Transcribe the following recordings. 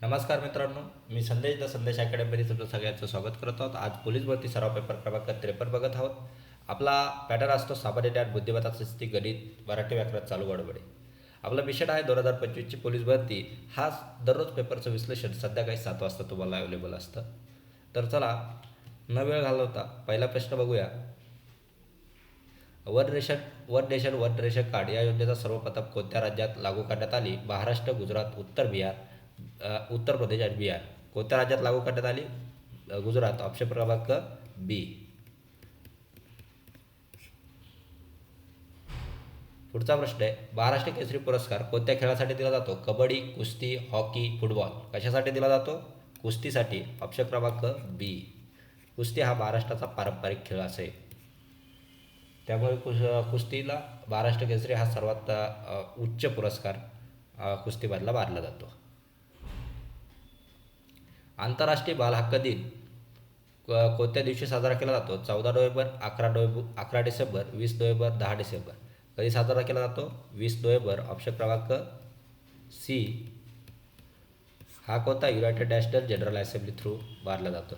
नमस्कार मित्रांनो, मी संदेश द संदेश अकॅडमीमध्ये तुमचं सगळ्यांचं स्वागत करत आहोत. आज पोलीस भरती सराव पेपर क्रमांक 53 बघत आहोत. आपला पॅटर्न असतो सामान्य ज्ञान, बुद्धिमत्ता, शिस्ती, गणित, मराठी व्याकरण, चालू गडबडे. आपला विषय आहे 2025ची पोलीस भरती. हा दररोज पेपरचं विश्लेषण संध्याकाळी 7 वाजता तुम्हाला अवेलेबल असतं. तर चला न वेळ घालवता पहिला प्रश्न बघूया. वन नेशन कार्ड या योजनेचा सर्वप्रथम कोणत्या राज्यात लागू करण्यात आली? महाराष्ट्र, गुजरात, उत्तर प्रदेश आणि बिहार. कोणत्या राज्यात लागू करण्यात आली? गुजरात. ऑप्शन क्रमांक बी. पुढचा प्रश्न आहे, महाराष्ट्र केसरी पुरस्कार कोणत्या खेळासाठी दिला जातो? कबड्डी, कुस्ती, हॉकी, फुटबॉल. कशासाठी दिला जातो? कुस्तीसाठी. ऑप्शन क्रमांक बी. कुस्ती हा महाराष्ट्राचा पारंपरिक खेळ असेल, त्यामुळे कुस्तीला महाराष्ट्र केसरी हा सर्वात उच्च पुरस्कार कुस्तीमधला मानला जातो. आंतरराष्ट्रीय बाल हक्क दिन कोणत्या दिवशी साजरा केला जातो? 14 नोव्हेंबर, 11 डिसेंबर, 20 नोव्हेंबर, 10 डिसेंबर. कधी साजरा केला जातो? 20 नोव्हेंबर. ऑप्शन क्रमांक सी. हा कोणता? United national general assembly through मारला जातो.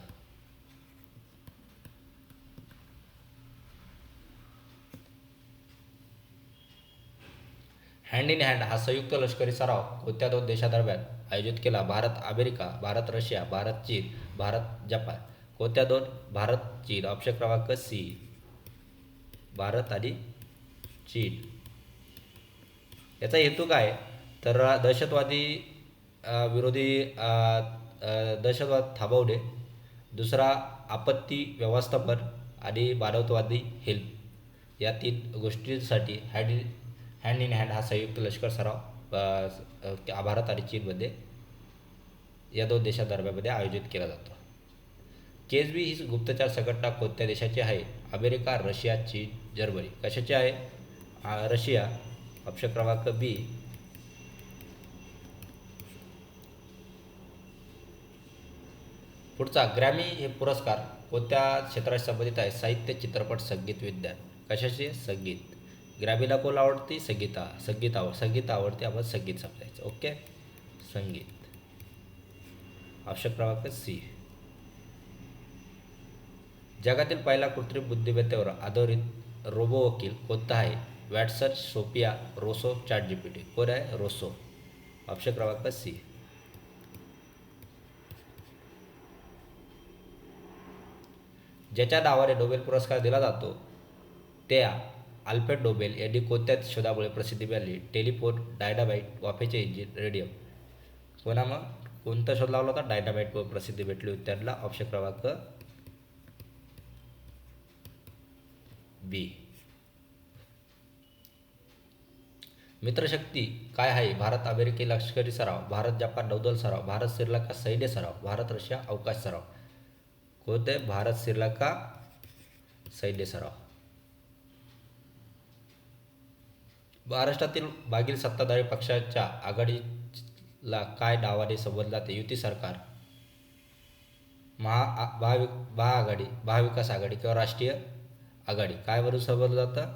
हँड इन हँड हा संयुक्त लष्करी सराव कोणत्या दोन देशांदरम्यान आयोजित केला? भारत अमेरिका, भारत रशिया, भारत चीन, भारत जपान. कोणत्या दोन? भारत चीन. ऑप्शन क्रमांक सी. भारत आणि चीन. याचा हेतू काय? तर दहशतवादी विरोधी दहशतवाद थांबवणे, दुसरा आपत्ती व्यवस्थापन आणि मानवतावादी हेल्प, या तीन गोष्टींसाठी हँड इन हँड हा संयुक्त लष्कर सराव भारत आणि चीनमध्ये या दोन देशांदरम्यानमध्ये आयोजित केला जातो. केएसबी ही गुप्तचर संघटना कोणत्या देशाची आहे? अमेरिका, रशिया, चीन, जर्मनी. कशाची आहे? रशिया. ऑप्शन क्रमांक बी. पुढचा, ग्रॅमी हे पुरस्कार कोणत्या क्षेत्राशी संबंधित आहे? साहित्य, चित्रपट, संगीत, विज्ञान. कशाचे? संगीत. ग्रॅमीला कोण आवडते? संगीत आवडते, आपण संगीत समजायचं. ओके, संगीत. ऑप्शन क्रमांक सी. जगातील पहिला कृत्रिम बुद्धिमत्तेवर आधारित रोबो वकील कोणता आहे? Watson, Sophia, Ross, ChatGPT. कोण आहे? रोसो. ऑप्शन क्रमांक सी. ज्याच्या नावाने नोबेल पुरस्कार दिला जातो त्या अल्फ्रेड नोबेल यांनी कोणत्या शोधामुळे प्रसिद्धी मिळाली? टेलिफोन, डायनामाइट, वाफेचे इंजिन, रेडियम. मग कोणता शोध लावला होता? डायनामाइटमुळे प्रसिद्धी भेटली होती त्यांना. ऑप्शन क्रमांक बी. मित्रशक्ती काय आहे? भारत अमेरिकी लष्करी सराव, भारत जपान नौदल सराव, भारत श्रीलंका सैन्य सराव, भारत रशिया अवकाश सराव. कोणते? भारत श्रीलंका सैन्य सराव. महाराष्ट्रातील मागील सत्ताधारी पक्षाच्या आघाडीला काय नावाने संबोधले जाते? युती सरकार, महाआघाडी, महाविकास आघाडी किंवा राष्ट्रीय आघाडी. काय म्हणून संबोधलं जातं?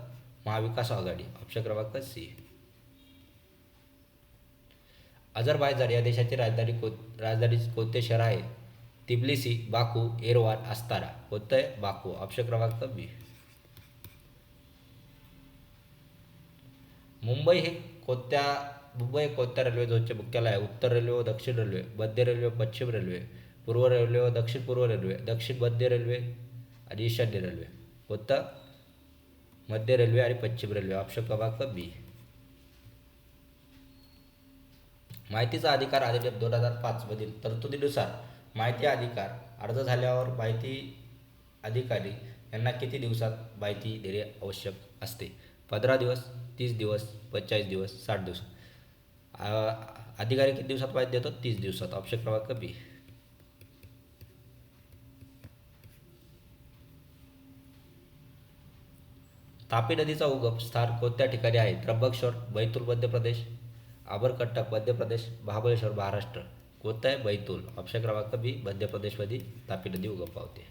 महाविकास आघाडी. ऑप्शन क्रमांक सी. अझरबैजान या देशाची राजधानी कोणते शहर आहे? Tbilisi, Baku, Yerevan, Astana. कोणतं आहे? बाकू. ऑप्शन क्रमांक बी. मुंबई हे कोणत्या रेल्वे झोनचे मुख्यालय आहे? उत्तर रेल्वे व दक्षिण रेल्वे, मध्य रेल्वे, पश्चिम रेल्वे, पूर्व रेल्वे व दक्षिण पूर्व रेल्वे, दक्षिण मध्य रेल्वे आणि ईशान्य रेल्वे. कोणतं? मध्य रेल्वे आणि पश्चिम रेल्वे. ऑप्शन क्रमांक बी. माहितीचा अधिकार अधिनियम 2005 मधील तरतुदीनुसार माहिती अधिकार अर्ज झाल्यावर माहिती अधिकारी यांना किती दिवसात माहिती देणे आवश्यक असते? 15 दिवस, 30 दिवस, 45 दिवस, 60 दिवस. अधिकारी किती दिवसात माहिती देतो? 30 दिवसात. ऑप्शन क्रमांक बी. तापी नदीचा उगम स्थान कोणत्या ठिकाणी आहे? त्र्यंबकेश्वर, बैतूल मध्य प्रदेश, अमरकंटक मध्य प्रदेश, महाबळेश्वर महाराष्ट्र. कोणतं आहे? बैतूल. ऑप्शन क्रमांक बी. मध्य प्रदेशमध्ये तापी नदी उगम पावते.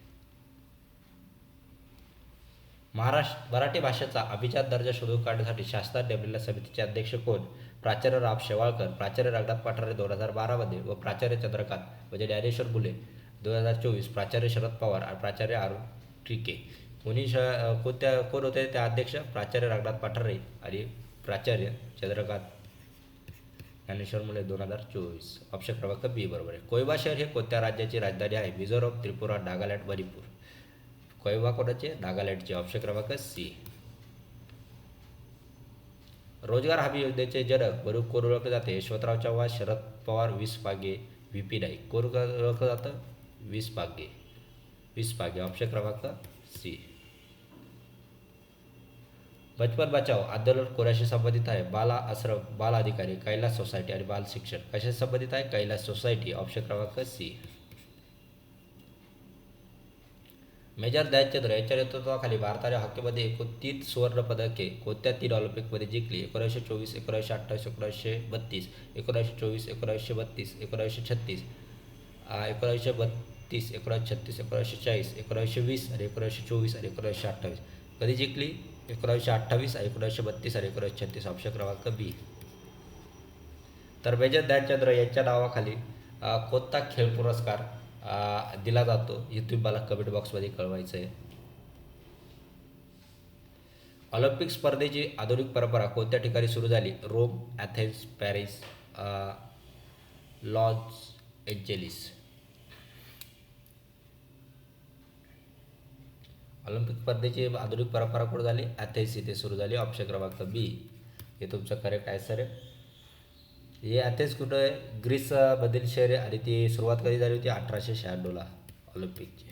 मराठी भाषेचा अभिजात दर्जा शोधून काढण्यासाठी शासनाने नेमलेल्या समितीचे अध्यक्ष कोण? प्राचार्य राम शेवाळकर, प्राचार्य रंगनाथ पठारे 2012मध्ये व प्राचार्य चंद्रकांत म्हणजे ज्ञानेश्वर बुले 2024, प्राचार्य शरद पवार आणि प्राचार्य अरुण ट्रिके. कोण होते त्या अध्यक्ष? प्राचार्य रंगनाथ पठारे आणि प्राचार्य चंद्रकांत ज्ञानेश्वर मुले 2024. ऑप्शन क्रमांक बी बरोबर आहे. कोहिमा शहर हे कोणत्या राज्याची राजधानी आहे? मिझोरम, त्रिपुरा, नागालँड, मणिपूर. कोहिमा कोणाचे? नागालँडचे. ऑप्शन क्रमांक सी. रोजगार हमी योजनेचे जनक म्हणून कोण ओळखले जाते? यशवंतराव चव्हाण, शरद पवार, वीस पागे, व्ही पी नाईक. कोण ओळखलं जातं? वीस पागे. ऑप्शन क्रमांक सी. बचपन बचाओ आंदोलन कोणाशी संबंधित आहे? बाल आश्रम, बाल अधिकारी, कैलास सोसायटी आणि बाल शिक्षण. कशाशी संबंधित आहे? कैलास सोसायटी. ऑप्शन क्रमांक सी. मेजर ध्यानचंद्र यांच्या नेतृत्वाखाली भारताने हॉकीमध्ये एकूण 3 सुवर्ण पदके कोणत्या 3 ऑलिम्पिकमध्ये जिंकली? 1924, 1928, 1932, 1924, 1932, 1936, 1932, 1936, 1940, 1920 आणि 1924 आणि 1928. कधी जिंकली? 1928 आणि 1932 आणि 1936. ऑप्शन क्रमांक बी. तर मेजर ध्यानचंद्र यांच्या नावाखाली कोणता खेळ पुरस्कार दिला जातो हे तुम्ही मला कमेंट बॉक्समध्ये कळवायचं आहे. ऑलिम्पिक स्पर्धेची आधुनिक परंपरा कोणत्या ठिकाणी सुरू झाली? Rome, Athens, Paris, Los Angeles. Olympic स्पर्धेची आधुनिक परंपरा कुठे झाली? ॲथेन्स इथे सुरू झाली. ऑप्शन क्रमांक बी हे तुमचं करेक्ट आन्सर आहे. हे ॲथेन्स कुठं आहे? ग्रीस मधील शहर आहे आणि ती सुरुवात कधी झाली होती? 1896ला ऑलिम्पिकची.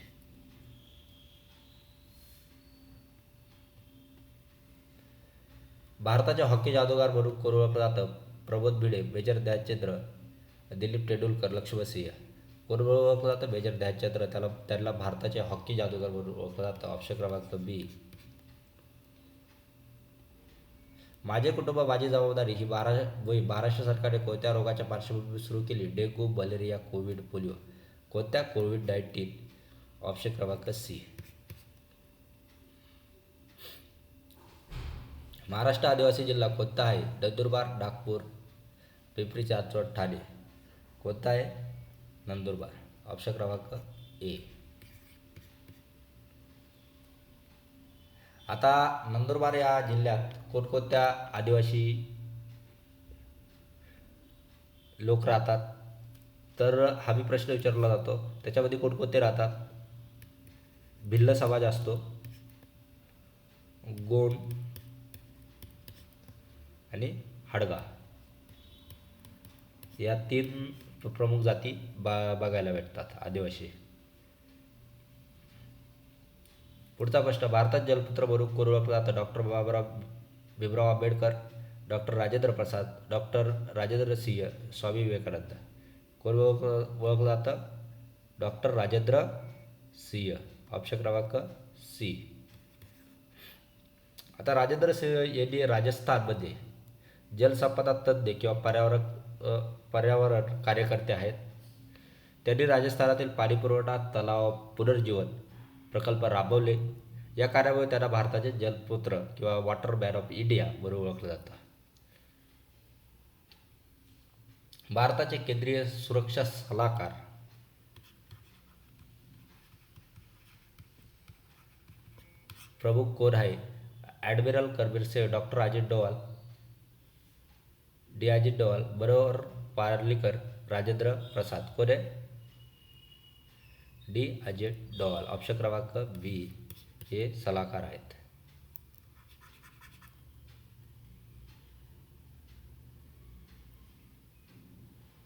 भारताच्या हॉकी जादूगार म्हणून कोण ओळखलं जातं? प्रमोद भिडे, मेजर ध्यानचंद्र, दिलीप तेंडुलकर, लक्ष्मण सिंह. कोण ओळखलं जातं? मेजर ध्यानचंद्र. त्यांना भारताचे हॉकी जादूगार म्हणून ओळखलं जातं. ऑप्शन क्रमांक बी. माझे कुटुंब माझी जबाबदारी ही महाराष्ट्र सरकारने कोणत्या रोगाच्या पार्श्वभूमीवर सुरू केली? Dengue, malaria, Covid, polio. कोणत्या? कोविड-19. ऑप्शन क्रमांक सी. महाराष्ट्र आदिवासी जिल्हा कोणता आहे? नंदुरबार, नागपूर, पिंपरी चिंचवड, ठाणे. कोणता आहे? नंदुरबार. ऑप्शन क्रमांक ए. आता नंदुरबार या जिल्ह्यात कोणकोणत्या आदिवासी लोक राहतात? तर हा मी प्रश्न विचारला जातो. त्याच्यामध्ये कोणकोणते राहतात? भिल्ल समाज असतो, गोंड आणि हडगा या 3 प्रमुख जाती बघायला भेटतात आदिवासी. पुढचा प्रश्न. भारतात जलपुत्र म्हणून कोण ओळखलं जातं? Doctor Bhimrao Ambedkar, doctor Rajendra Prasad, doctor Rajendra Singh, Swami Vivekananda. कोण ओळखलं जातं? डॉक्टर राजेंद्र सिंह. ऑप्शन क्रमांक सी. आता राजेंद्र सिंह यांनी राजस्थानमध्ये जलसंपदा तज्ज्ञ किंवा पर्यावरण कार्यकर्ते आहेत. त्यांनी राजस्थानातील पाणीपुरवठा, तलाव पुनर्जीवन प्रकल्प राबवले. या कार्यामुळे त्यांना भारताचे जलपुत्र किंवा वॉटर मॅन ऑफ इंडिया म्हणून ओळखलं जातं. भारताचे केंद्रीय सुरक्षा सल्लागार प्रमुख कोण आहे? ॲडमिरल करबीर सिंह, डॉक्टर अजित डोवाल, डी अजित डोवाल, मनोहर पार्रिकर, राजेंद्र प्रसाद. कोण आहे? डी अजित डोवाल. ऑप्शन क्रमांक बी हे सलाहकार आहेत.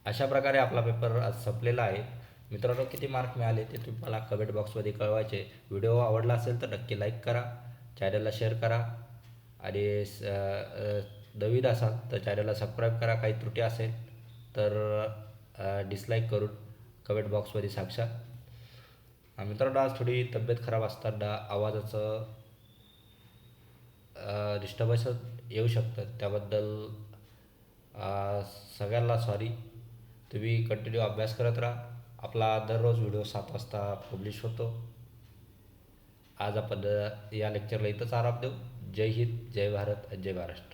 अशा प्रकारे आपला पेपर आज संपलेला आहे. मित्रांनो, किती मार्क मिळाले ते तुम्ही मला कमेंट बॉक्समध्ये कळवायचे. व्हिडिओ आवडला असेल तर नक्की लाईक करा, चॅनलला शेअर करा आणि नवीन असाल तर चॅनलला सबस्क्राईब करा. काही त्रुटी असेल तर डिसलाईक करून कमेंट बॉक्समध्ये सांगा. मित्रांनो, आज थोडी तब्येत खराब असताना आवाजाचं डिस्टर्बन्स येऊ शकतं, त्याबद्दल सगळ्यांना सॉरी. तुम्ही कंटिन्यू अभ्यास करत राहा. आपला दररोज व्हिडिओ 7 वाजता पब्लिश होतो आज आपण या लेक्चरला इथंच आराम देऊ. जय हिंद, जय भारत, जय महाराष्ट्र.